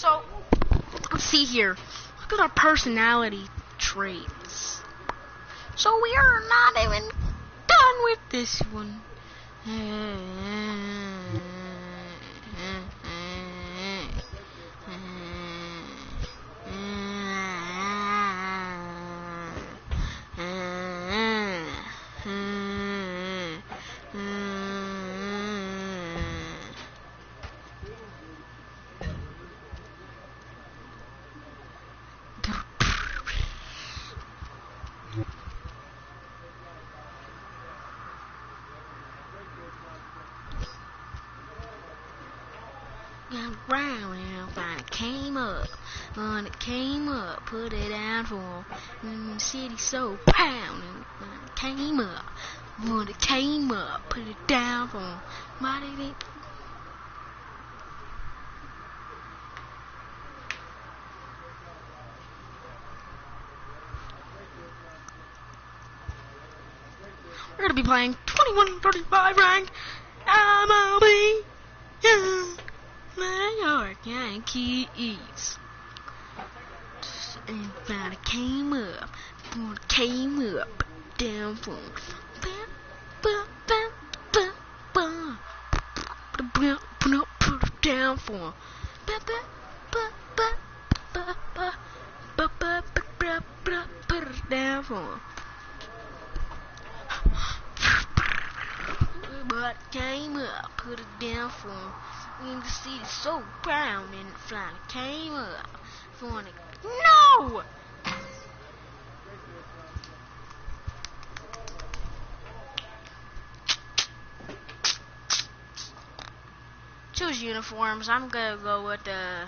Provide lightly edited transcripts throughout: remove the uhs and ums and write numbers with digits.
So, let's see here. Look at our personality traits. So we are not even done with this one. When it came up, put it down for him. When the city's so proud, and when it came up, put it down for him. Why did it? We're gonna be playing 21-35 ranked MLB. New York Yankees. And when it came up, down for put it down for put it down for but came up, put it down for him. When the city's so proud and it finally came up for it. No! Choose uniforms. I'm gonna go with the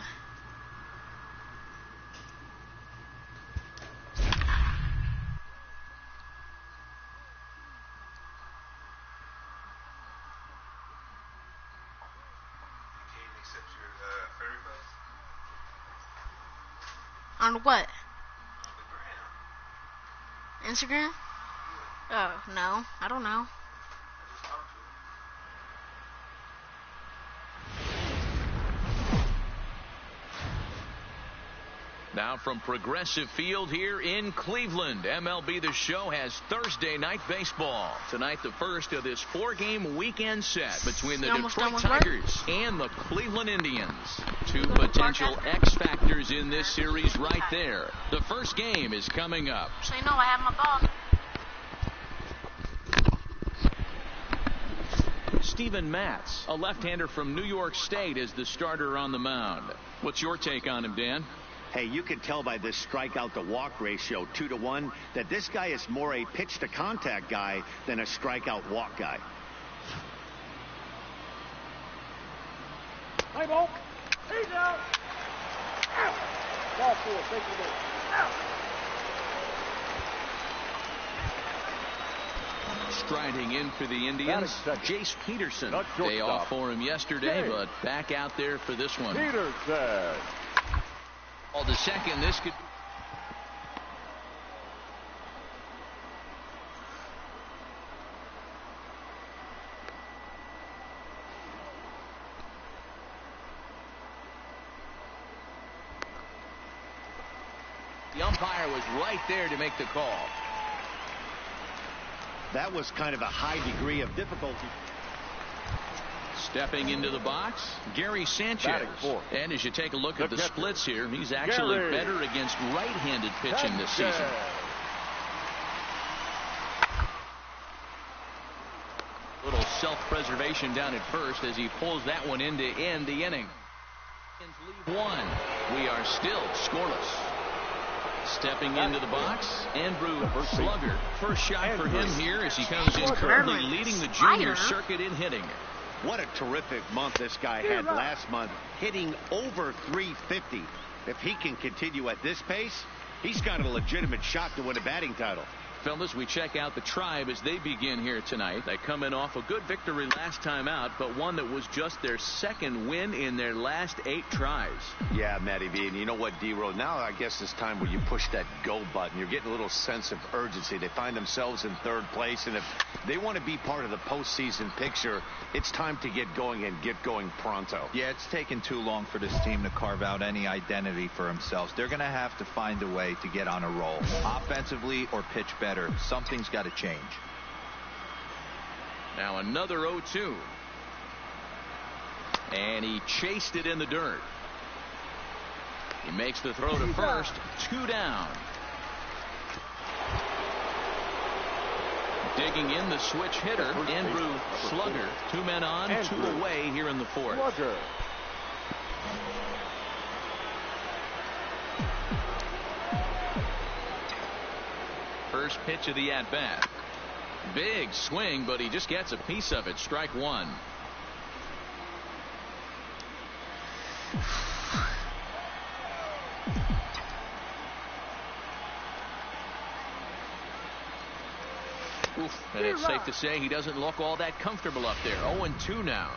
on what? Instagram? Oh, no. I don't know. Now from Progressive Field here in Cleveland, MLB The Show has Thursday night baseball. Tonight, the first of this 4-game weekend set between the Detroit Tigers and the Cleveland Indians. Two potential X factors in this series right there. The first game is coming up. So you know I have my ball. Steven Matz, a left-hander from New York State, is the starter on the mound. What's your take on him, Dan? Hey, you can tell by this strikeout-to-walk ratio, 2-to-1, that this guy is more a pitch-to-contact guy than a strikeout-walk guy. Hey, ball. He's out. Ball four. Take the ball. Striding in for the Indians, Jace Peterson. Day off for him yesterday, but back out there for this one. Peterson. All to second. This could. The umpire was right there to make the call. That was kind of a high degree of difficulty. Stepping into the box, Gary Sanchez. And as you take a look at the splits here, he's actually better against right-handed pitching this season. Little self-preservation down at first as he pulls that one in to end the inning. Lead one. We are still scoreless. Stepping into the box, Andrew Slugger. First shot for him here as he comes in currently leading the junior circuit in hitting. What a terrific month this guy had last month, hitting over 350. If he can continue at this pace, he's got a legitimate shot to win a batting title. Fellas, we check out the Tribe as they begin here tonight. They come in off a good victory last time out, but one that was just their second win in their last 8 tries. Yeah, Matty V, and you know what, D-Row, now I guess it's time where you push that go button. You're getting a little sense of urgency. They find themselves in 3rd place, and if they want to be part of the postseason picture, it's time to get going and get going pronto. Yeah, it's taken too long for this team to carve out any identity for themselves. They're going to have to find a way to get on a roll, offensively or pitch better. Something's got to change. Now another 0-2. And he chased it in the dirt. He makes the throw to first. 2 down. Digging in the switch hitter, Andrew Slugger. 2 men on, 2 away here in the 4th. Slugger. First pitch of the at-bat. Big swing, but he just gets a piece of it. Strike 1. Oof, and it's safe to say he doesn't look all that comfortable up there. 0-2 now.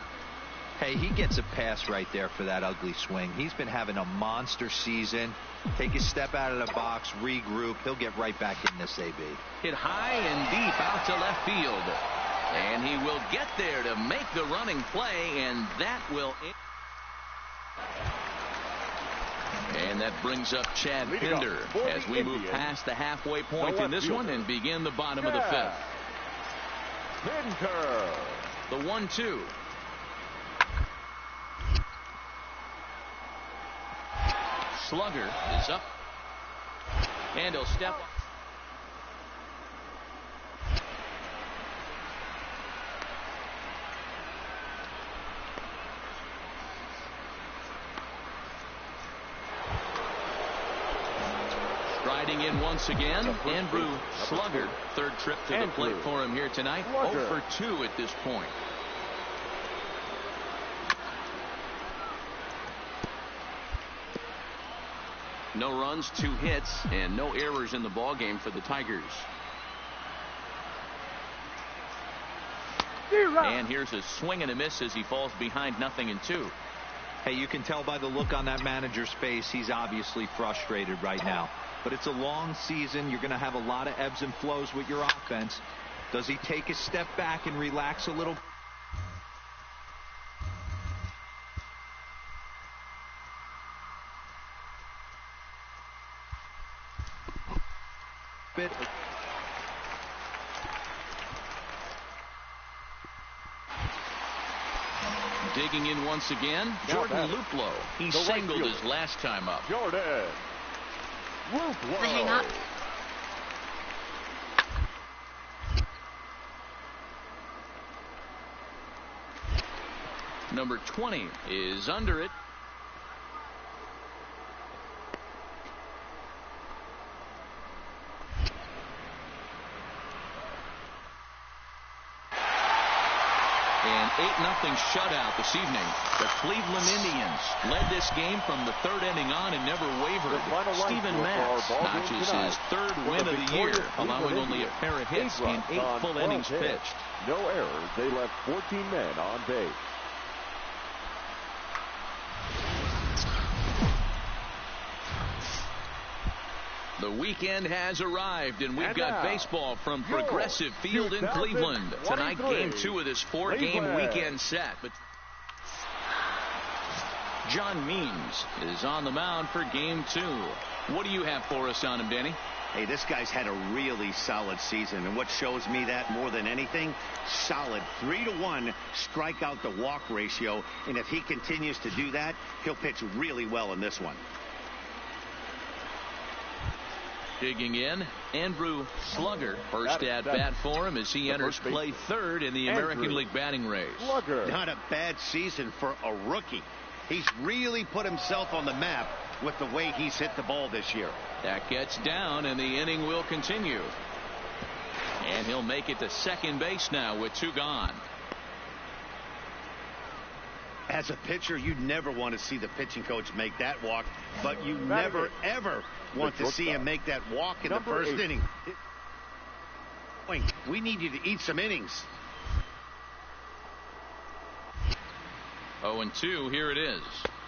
Hey, he gets a pass right there for that ugly swing. He's been having a monster season. Take a step out of the box, regroup. He'll get right back in this AB. Hit high and deep out to left field. And he will get there to make the running play, and that will... And that brings up Chad Pinder as we move past the halfway point in this one and begin the bottom of the 5th. Pinder. The 1-2. Slugger is up, and he'll step up. Striding in once again, Andrew Slugger. 3rd trip to the plate for him here tonight. 0 for 2 at this point. No runs, 2 hits, and no errors in the ballgame for the Tigers. And here's a swing and a miss as he falls behind 0-2. Hey, you can tell by the look on that manager's face, he's obviously frustrated right now. But it's a long season. You're going to have a lot of ebbs and flows with your offense. Does he take a step back and relax a little bit? Digging in once again, Jordan Luplow. He singled his last time up. Jordan Luplow. They hang up. Number 20 is under it. An 8-0 shutout this evening. The Cleveland Indians led this game from the 3rd inning on and never wavered. Steven Matz notches his 3rd win of the year, allowing only a pair of hits in 8 full innings pitched. No errors. They left 14 men on base. The weekend has arrived, and we've got baseball from Progressive Field in Cleveland. Tonight, Game 2 of this 4-game weekend set. But John Means is on the mound for Game 2. What do you have for us on him, Danny? Hey, this guy's had a really solid season, and what shows me that more than anything, solid 3-to-1 strikeout to walk ratio, and if he continues to do that, he'll pitch really well in this one. Digging in, Andrew Slugger. First at bat for him as he enters play 3rd in the American League batting race. Not a bad season for a rookie. He's really put himself on the map with the way he's hit the ball this year. That gets down, and the inning will continue. And he'll make it to second base now with 2 gone. As a pitcher, you never want to see the pitching coach make that walk, but you never, ever want to see him make that walk in the 1st inning. We need you to eat some innings. 0-2, here it is.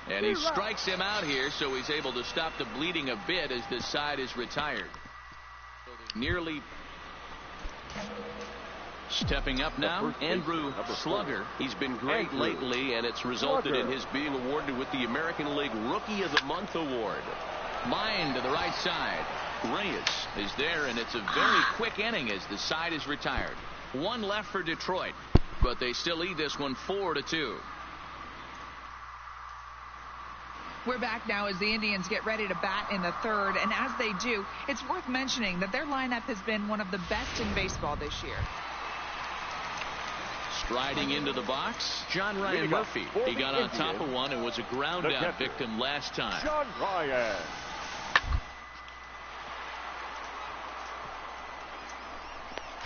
And he strikes him out here, so he's able to stop the bleeding a bit as this side is retired. Nearly stepping up now, Andrew Slugger. He's been great lately, and it's resulted in his being awarded with the American League Rookie of the Month award. Line to the right side. Reyes is there, and it's a very quick inning as the side is retired. One left for Detroit, but they still lead this one 4-2. We're back now as the Indians get ready to bat in the third, and as they do, it's worth mentioning that their lineup has been one of the best in baseball this year. Striding into the box, John Ryan Murphy. He got on top of one and was a ground out victim last time. John Ryan.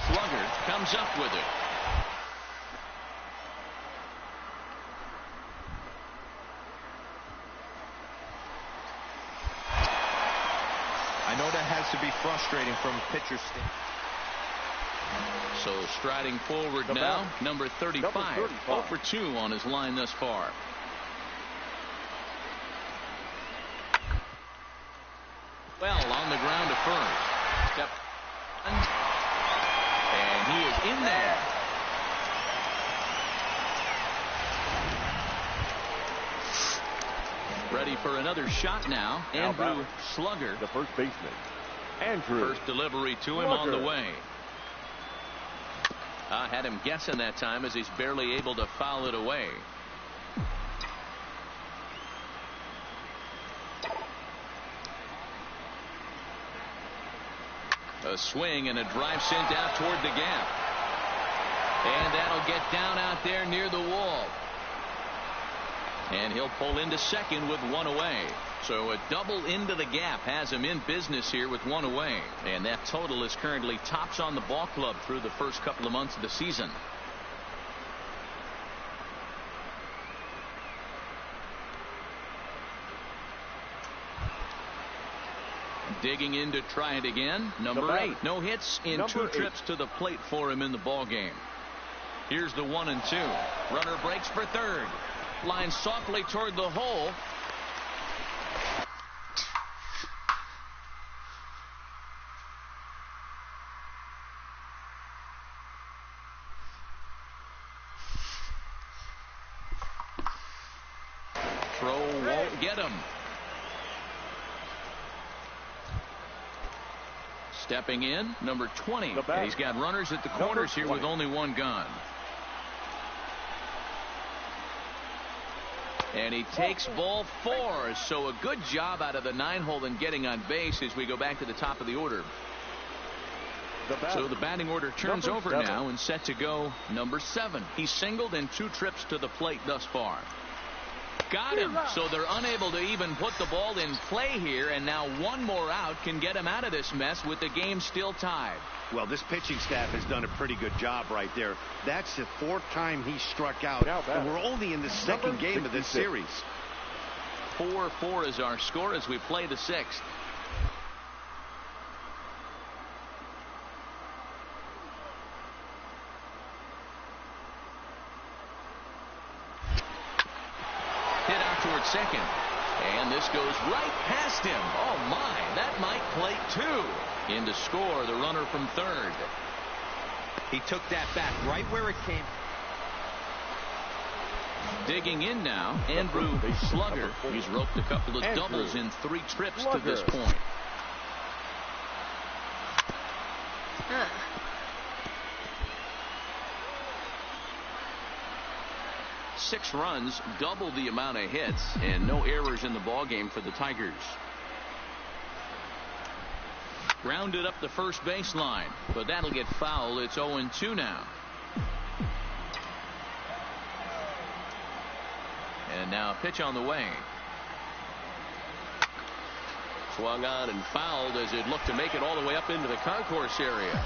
Slugger comes up with it. I know that has to be frustrating from pitcher's standpoint. So striding forward now, number 35. 0 for 2 on his line thus far. Well, on the ground to first. Step. And he is in there. Ready for another shot now. Andrew Slugger, the first baseman. Andrew. First delivery to him on the way. Had him guessing that time as he's barely able to foul it away. A swing and a drive sent out toward the gap. And that'll get down out there near the wall. And he'll pull into second with one away. So a double into the gap has him in business here with one away. And that total is currently tops on the ball club through the first couple of months of the season. Digging in to try it again. Number 8. No hits in Number 2 8. trips to the plate for him in the ball game. Here's the 1-2. Runner breaks for third. Line softly toward the hole. Throw won't get him. Stepping in, number 20. And he's got runners at the corners here with only one gun. And he takes ball 4. So a good job out of the 9-hole in getting on base as we go back to the top of the order. So the batting order turns over now and set to go number 7. He's singled in 2 trips to the plate thus far. Got him. So they're unable to even put the ball in play here, and now one more out can get him out of this mess with the game still tied. Well, this pitching staff has done a pretty good job right there. That's the 4th time he struck out, and we're only in the second game of this series. 4-4 is our score as we play the 6th. Hit out towards second. And this goes right past him. Oh, my. That might plate 2. In to score the runner from third. He took that back right where it came. Digging in now, Andrew Slugger. He's roped a couple of doubles in 3 trips to this point. Six runs, double the amount of hits, and no errors in the ballgame for the Tigers. Grounded up the first baseline, but that'll get foul. It's 0-2 now. And now a pitch on the way. Swung on and fouled as it looked to make it all the way up into the concourse area.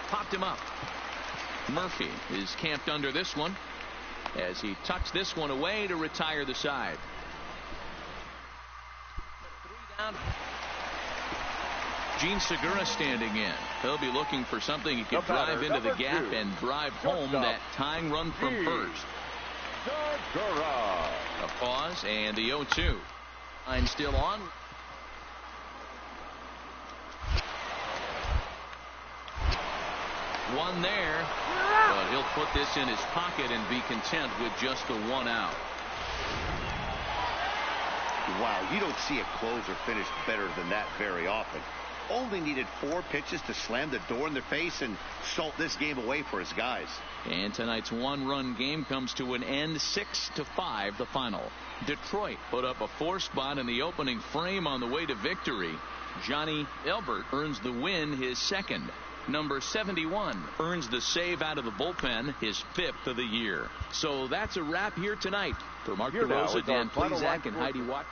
Popped him up. Murphy is camped under this one as he tucks this one away to retire the side. Gene Segura standing in. He'll be looking for something he can drive into the gap and drive home that tying run from first. Segura. A pause and the 0-2. Line still on. One there, but he'll put this in his pocket and be content with just the 1 out. Wow, you don't see a closer finish better than that very often. Only needed 4 pitches to slam the door in their face and salt this game away for his guys. And tonight's 1-run game comes to an end, 6-5 the final. Detroit put up a 4-spot in the opening frame on the way to victory. Johnny Elbert earns the win, his second. Number 71 earns the save out of the bullpen, his 5th of the year. So that's a wrap here tonight. For Mark DeRosa, Dan Plezak, and Heidi Watt.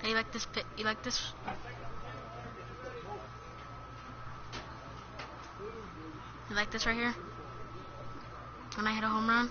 Hey, you like this pit? You like this? You like this right here? When I hit a home run?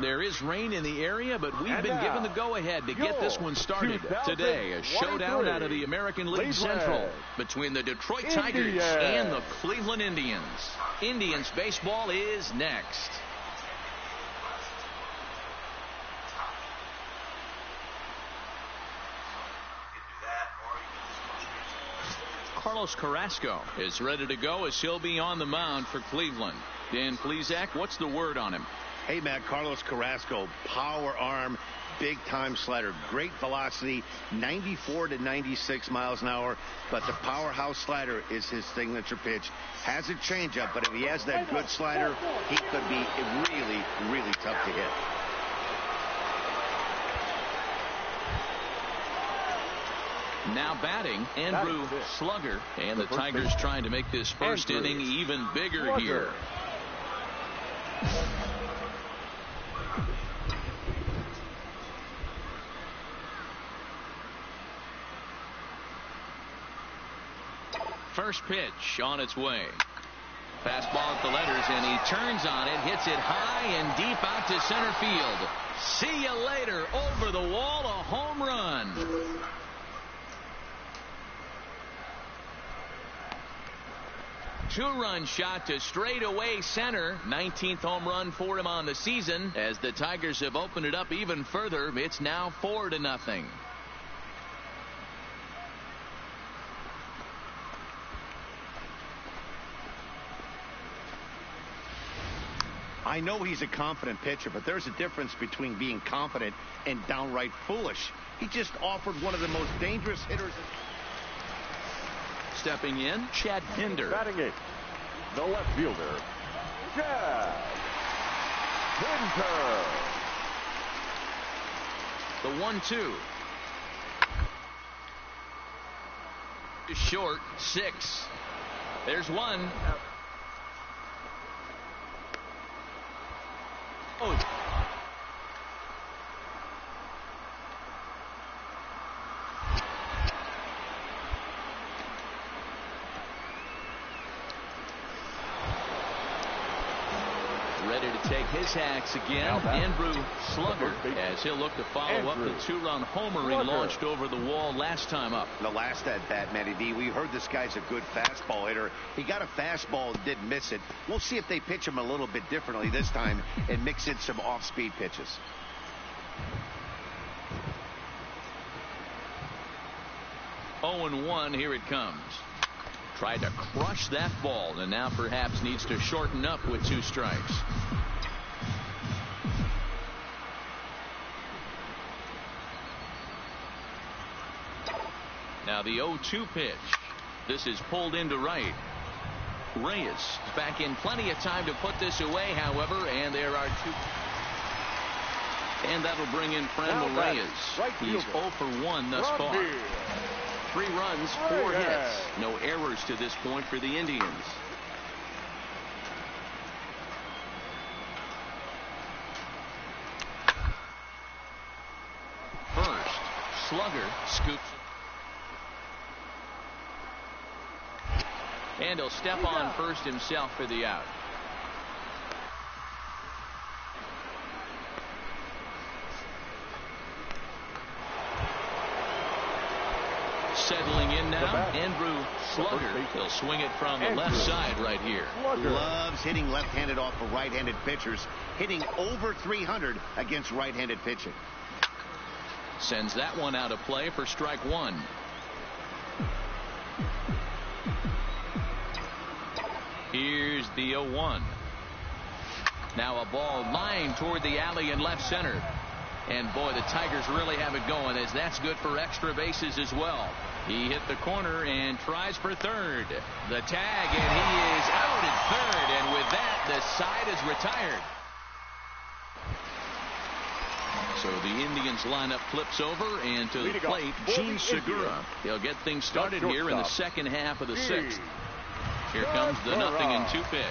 There is rain in the area, but we've been given the go-ahead to get this one started. Today, a showdown out of the American League Central between the Detroit Tigers and the Cleveland Indians. Indians baseball is next. Carlos Carrasco is ready to go as he'll be on the mound for Cleveland. Dan Plesac, what's the word on him? Hey, Matt, Carlos Carrasco, power arm, big-time slider, great velocity, 94 to 96 miles an hour, but the powerhouse slider is his signature pitch. Has a changeup, but if he has that good slider, he could be really, really tough to hit. Now batting, Andrew Slugger, and the Tigers trying to make this first inning even bigger here. First pitch on its way. Fastball at the letters, and he turns on it, hits it high and deep out to center field. See you later. Over the wall, a home run. Two-run shot to straightaway center. 19th home run for him on the season. As the Tigers have opened it up even further, it's now 4-0. I know he's a confident pitcher, but there's a difference between being confident and downright foolish. He just offered one of the most dangerous hitters. Stepping in, Chad Pinder. Batting it, the left fielder, Chad Pinder. The 1-2. Short, 6. There's one. Oh. Ready to take his hacks again. Andrew Slugger, as he'll look to follow up the two-run homer he launched over the wall last time up. The last at bat, Matty D, we heard this guy's a good fastball hitter. He got a fastball and didn't miss it. We'll see if they pitch him a little bit differently this time and mix in some off-speed pitches. Oh, 0-1, here it comes. Tried to crush that ball, and now perhaps needs to shorten up with 2 strikes. Now the 0-2 pitch. This is pulled into right. Reyes back in plenty of time to put this away, however, and there are 2. And that'll bring in Franmil Reyes. He's 0 for 1 thus far. 3 runs, 4 hits. No errors to this point for the Indians. First, Slugger scoops. And he'll step on first himself for the out. Settling in now, Andrew Slugger. He'll swing it from the left side right here. Loves hitting left-handed off of right-handed pitchers, hitting over 300 against right-handed pitching. Sends that one out of play for strike 1. Here's the 0-1. Now a ball lined toward the alley in left center. And boy, the Tigers really have it going, as that's good for extra bases as well. He hit the corner and tries for third. The tag, and he is out at third. And with that, the side is retired. So the Indians lineup flips over, and to the plate, Gene Segura. He'll get things started here in the second half of the 6th. Here comes the 0-2 pitch.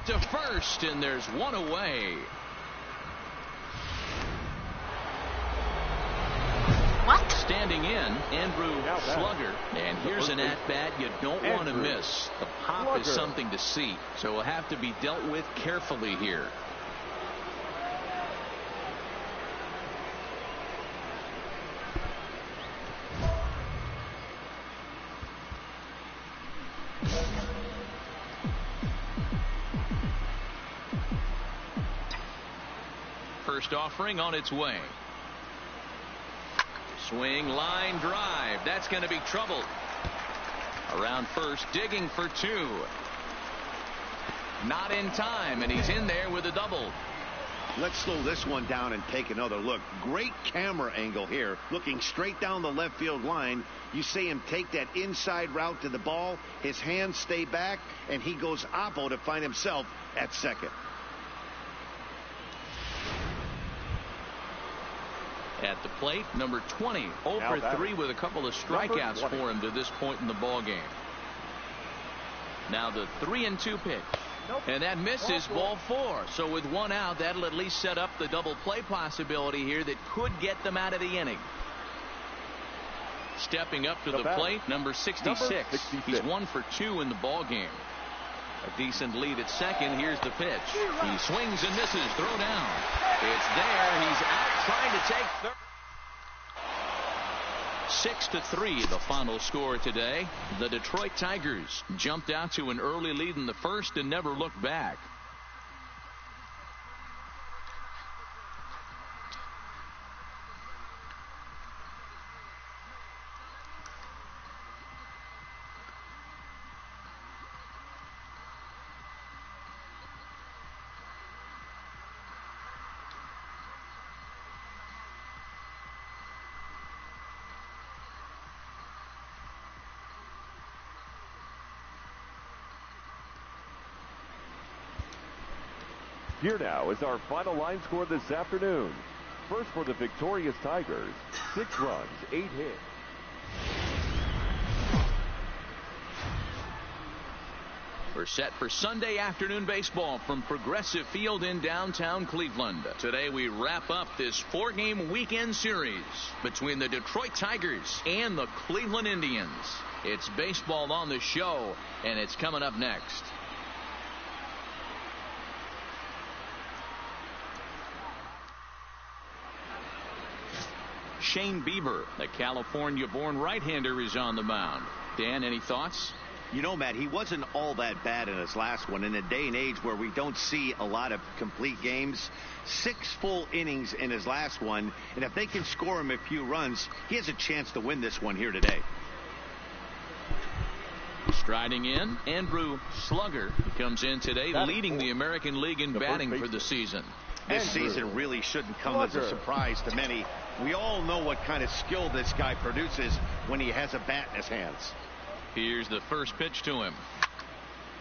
To first, and there's one away. What? Standing in, Andrew Slugger. And here's an at-bat you don't want to miss. The pop is something to see, so will have to be dealt with carefully here. First offering on its way. Swing, line, drive. That's going to be trouble. Around first, digging for 2. Not in time, and he's in there with a double. Let's slow this one down and take another look. Great camera angle here. Looking straight down the left field line. You see him take that inside route to the ball. His hands stay back, and he goes oppo to find himself at second. At the plate, number 20, 0 for 3 with a couple of strikeouts for him to this point in the ball game. Now the 3-2 pitch. And that misses, ball 4. So with 1 out, that'll at least set up the double play possibility here that could get them out of the inning. stepping up to the plate, number 66. He's 1 for 2 in the ball game. A decent lead at second. Here's the pitch. He swings and misses. Throw down. It's there. He's out trying to take third. 6-3 the final score today. The Detroit Tigers jumped out to an early lead in the first and never looked back. Here now is our final line score this afternoon. First for the victorious Tigers, 6 runs, 8 hits. We're set for Sunday afternoon baseball from Progressive Field in downtown Cleveland. Today we wrap up this 4-game weekend series between the Detroit Tigers and the Cleveland Indians. It's baseball on the show, and it's coming up next. Shane Bieber, the California-born right-hander, is on the mound. Dan, any thoughts? You know, Matt, he wasn't all that bad in his last one. In a day and age where we don't see a lot of complete games, 6 full innings in his last one, and if they can score him a few runs, he has a chance to win this one here today. Striding in, Andrew Slugger comes in today, leading the American League in batting for the season. This season really shouldn't come as a surprise to many. We all know what kind of skill this guy produces when he has a bat in his hands. Here's the first pitch to him.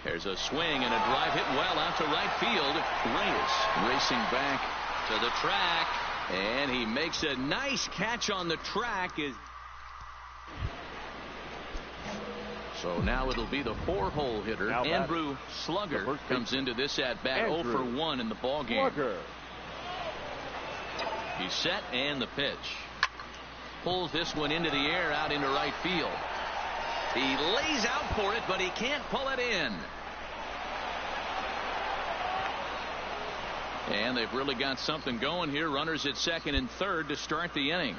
There's a swing and a drive hit well out to right field. Reyes racing back to the track, and he makes a nice catch on the track. So now it'll be the 4-hole hitter. Andrew Slugger comes into this at bat 0 for 1 in the ball game. He's set, and the pitch. Pulls this one into the air out into right field. He lays out for it, but he can't pull it in. And they've really got something going here. Runners at second and third to start the inning.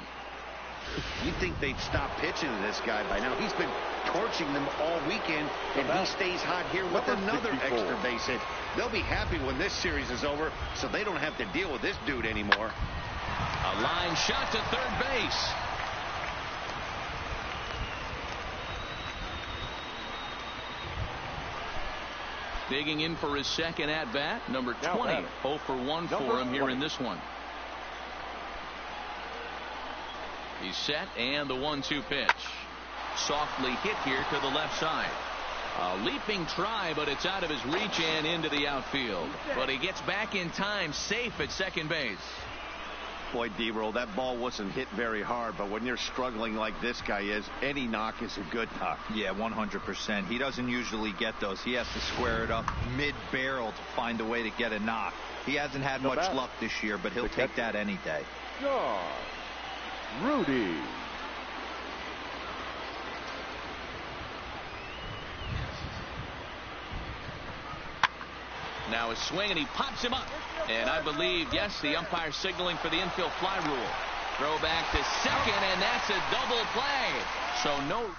You'd think they'd stop pitching to this guy by now. He's been torching them all weekend, and he stays hot here with another extra base hit. They'll be happy when this series is over, so they don't have to deal with this dude anymore. A line shot to third base. Digging in for his second at bat, number 20. 0 for 1 for him here in this one. He's set, and the 1-2 pitch. Softly hit here to the left side. A leaping try, but it's out of his reach and into the outfield. But he gets back in time, safe at second base. Boy, D-Roll, that ball wasn't hit very hard, but when you're struggling like this guy is, any knock is a good knock. Yeah, 100%. He doesn't usually get those. He has to square it up mid-barrel to find a way to get a knock. He hasn't had much luck this year, but he'll take that any day. Rudy. Now a swing, and he pops him up. And I believe, yes, the umpire signaling for the infield fly rule. Throw back to second, and that's a double play. So no.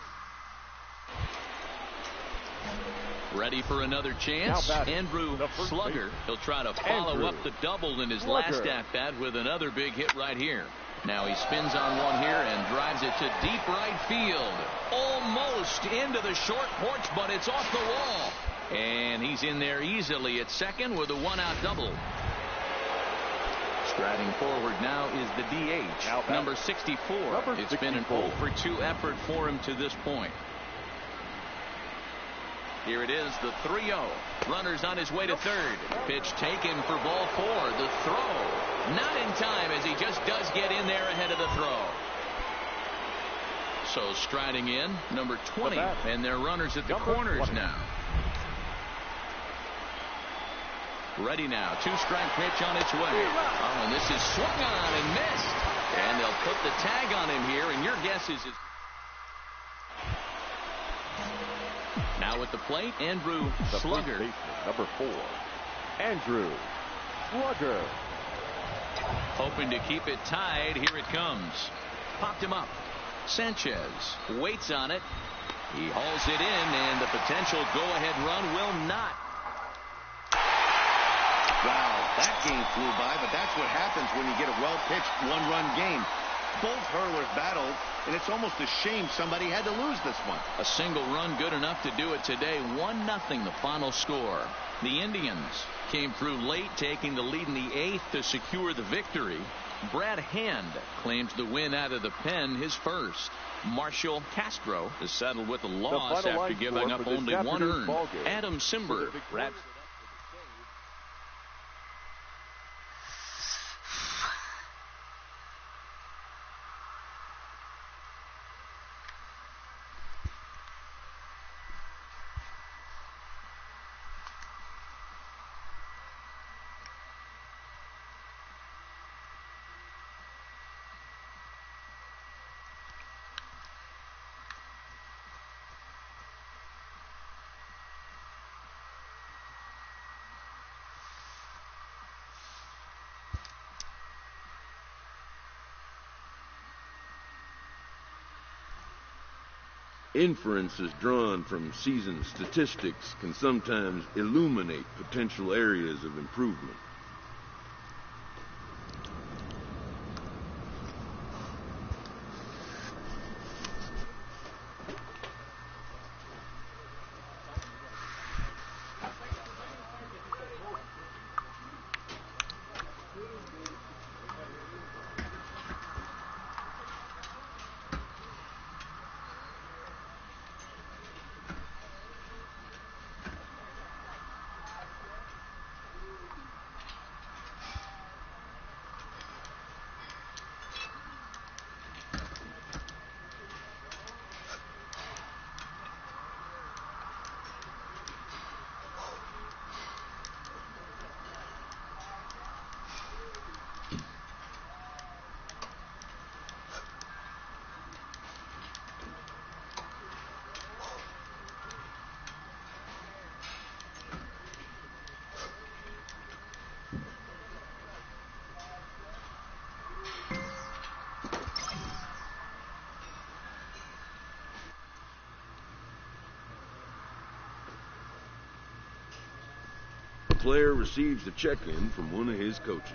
Ready for another chance. Andrew Slugger. He'll try to follow up the double in his last at-bat with another big hit right here. Now he spins on one here and drives it to deep right field. Almost into the short porch, but it's off the wall. And he's in there easily at second with a 1-out double. Striding forward now is the DH, number 64. It's been an 0 for 2 effort for him to this point. Here it is, the 3-0. Runners on his way to third. Pitch taken for ball 4. The throw. Not in time, as he just does get in there ahead of the throw. So striding in, number 20. And they're runners at the corners now. Ready now. 2-strike pitch on its way. Oh, and this is swung on and missed. And they'll put the tag on him here, and your guess is... Now at the plate, Andrew The Slugger. first baseman, number 4, Andrew Slugger. Hoping to keep it tied. Here it comes. Popped him up. Sanchez waits on it. He hauls it in, and the potential go-ahead run will not. Wow, that game flew by, but that's what happens when you get a well-pitched one-run game. Both hurlers battled, and it's almost a shame somebody had to lose this one. A single run good enough to do it today. 1-0 the final score. The Indians came through late, taking the lead in the 8th to secure the victory. Brad Hand claims the win out of the pen, his first. Marshall Castro is saddled with a loss after giving up only 1 earned. Adam Simber wraps it up. Inferences drawn from season statistics can sometimes illuminate potential areas of improvement. The player receives a check-in from one of his coaches.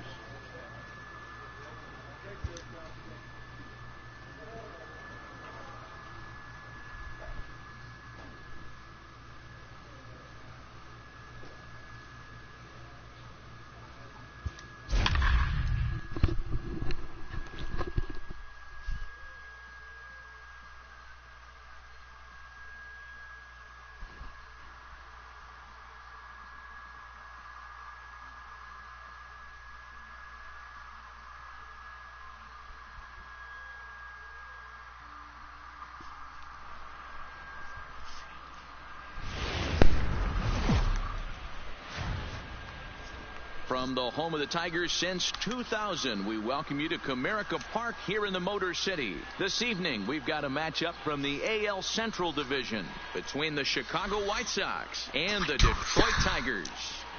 From the home of the Tigers since 2000, we welcome you to Comerica Park here in the Motor City. This evening, we've got a matchup from the AL Central Division between the Chicago White Sox and the Detroit Tigers.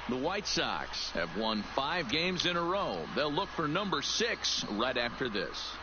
The White Sox have won 5 games in a row. They'll look for number 6 right after this.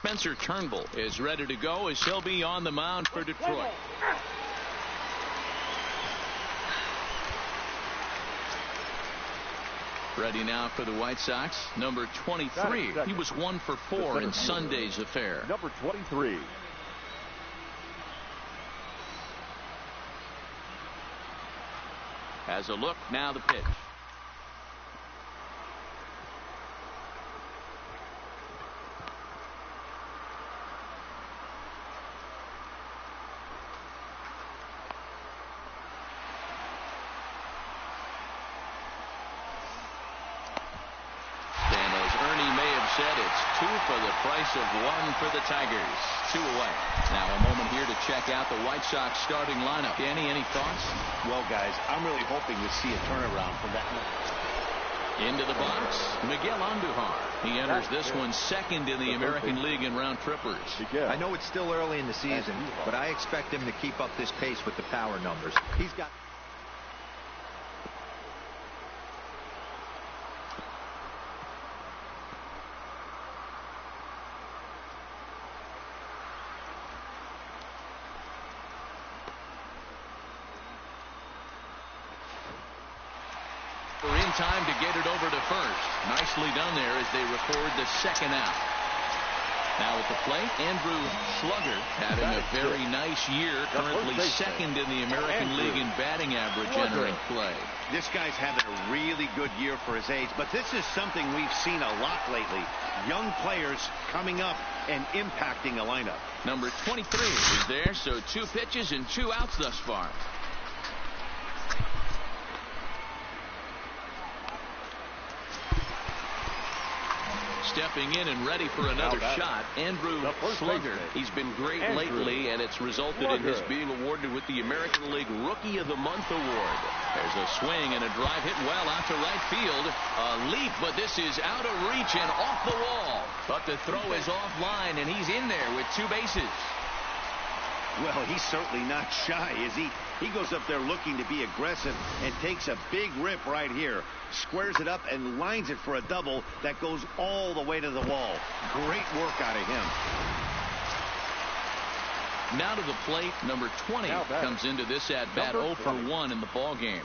Spencer Turnbull is ready to go as he'll be on the mound for Detroit. Ready now for the White Sox, number 23. He was 1 for 4 in Sunday's affair. Number 23. Has a look, now the pitch. Said it's 2 for the price of 1 for the Tigers. 2 away. Now a moment here to check out the White Sox starting lineup. Danny, any thoughts? Well, guys, I'm really hoping to see a turnaround from that. Into the box, Miguel Andujar. He enters this one second in the American League in round trippers. I know it's still early in the season, but I expect him to keep up this pace with the power numbers. He's got... Time to get it over to first. Nicely done there as they record the second out. Now at the plate, Andrew Slugger having a very nice year, currently second in the American League in batting average entering play. This guy's having a really good year for his age, but this is something we've seen a lot lately. Young players coming up and impacting a lineup. Number 23 is there, so 2 pitches and 2 outs thus far. Stepping in and ready for another shot, Andrew Slugger. He's been great lately, and it's resulted in his being awarded with the American League Rookie of the Month award. There's a swing and a drive hit well out to right field. A leap, but this is out of reach and off the wall. But the throw is offline, and he's in there with 2 bases. Well, he's certainly not shy, is he? He goes up there looking to be aggressive and takes a big rip right here. Squares it up and lines it for a double that goes all the way to the wall. Great work out of him. Now to the plate, number 20 comes into this at-bat 0 for 1 in the ball game.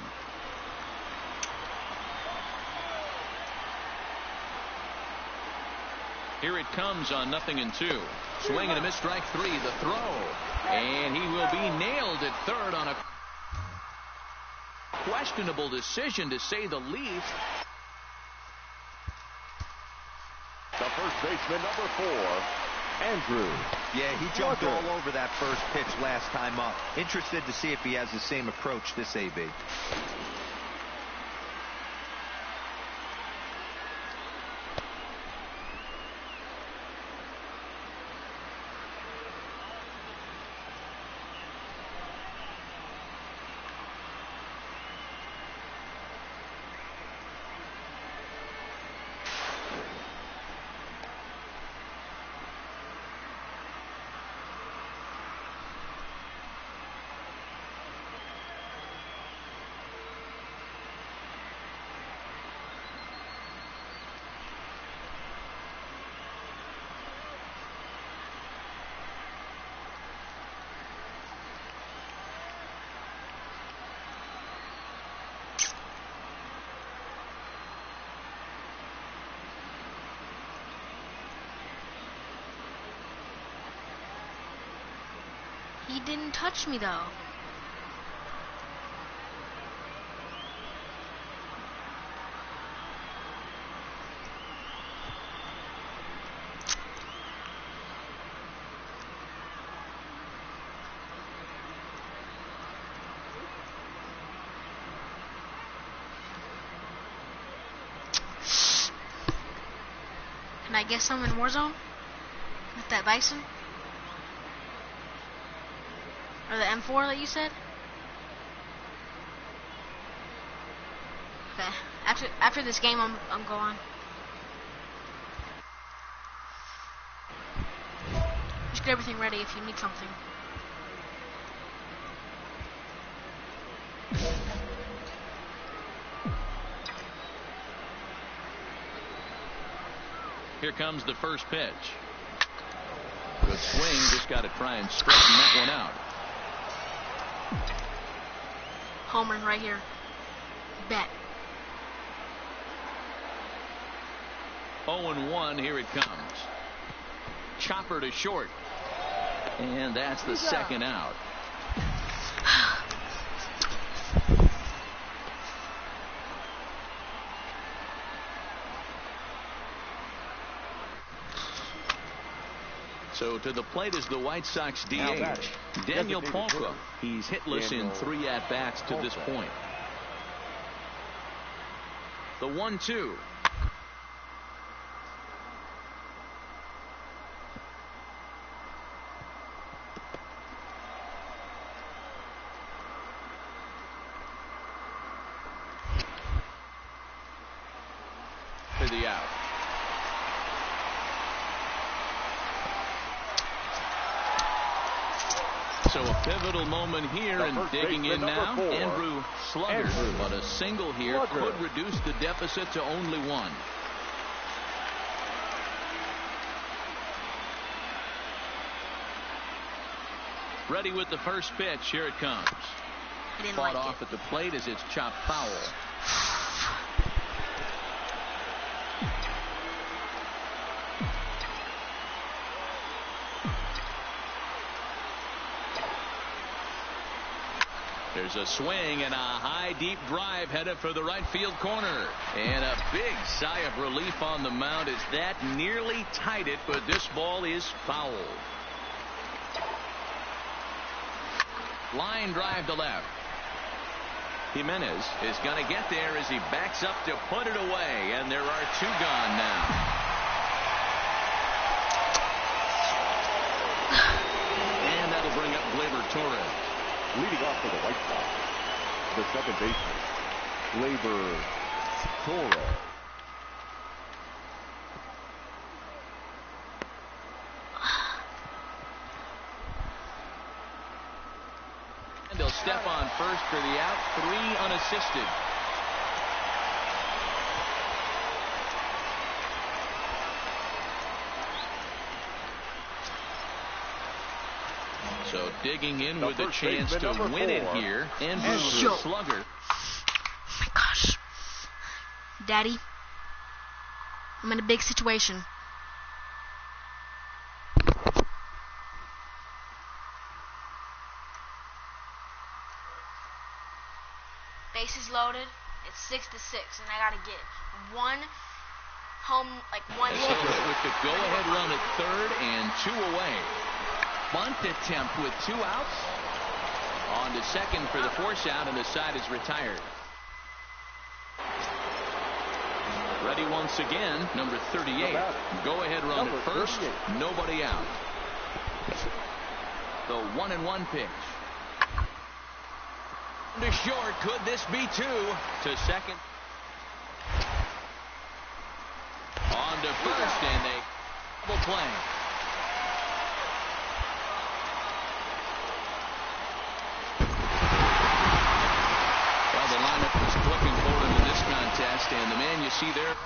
Here it comes on 0-2. Swing and a miss, strike 3. The throw. And he will be nailed at third on a questionable decision, to say the least. The first baseman, number 4, Andrew. Yeah, he jumped all over that first pitch last time up. Interested to see if he has the same approach this AB. He didn't touch me, though. Can I guess I'm in Warzone? With that Bison? Or the M4 that you said? Okay. After this game, I'm going. Just get everything ready if you need something. Here comes the first pitch. Good swing. Just got to try and straighten that one out. Homer right here. Bet. 0-1. Here it comes. Chopper to short. And that's the second out. So to the plate is the White Sox DH, Daniel Palka. He's hitless in 3 at-bats to this point. The 1-2. For the out. So a pivotal moment here, and digging in now, Andrew Slugger. But a single here could reduce the deficit to only 1. Ready with the first pitch. Here it comes. Fought off at the plate as it's chopped foul. There's a swing and a high deep drive headed for the right field corner. And a big sigh of relief on the mound as that nearly tied it, but this ball is foul. Line drive to left. Jimenez is going to get there as he backs up to put it away, and there are 2 gone now. And that'll bring up Gleyber Torres. Leading off for the White Sox, the second baseman, Gleyber Torres. And they'll step on first for the out, 3 unassisted. So digging in with a chance to win it here. Andrew Slugger. Oh my gosh. Daddy, I'm in a big situation. Bases loaded. It's 6-6, and I gotta get 1 home, like 1 hit. With the go-ahead run at third and 2 away. Bunt attempt with 2 outs. On to second for the force out, and the side is retired. Ready once again, number 38. Go-ahead run at first, nobody out. The 1-1 pitch. To short, could this be 2? To second. On to first, and they double play. Well, the lineup was looking forward to this contest, and the man you see there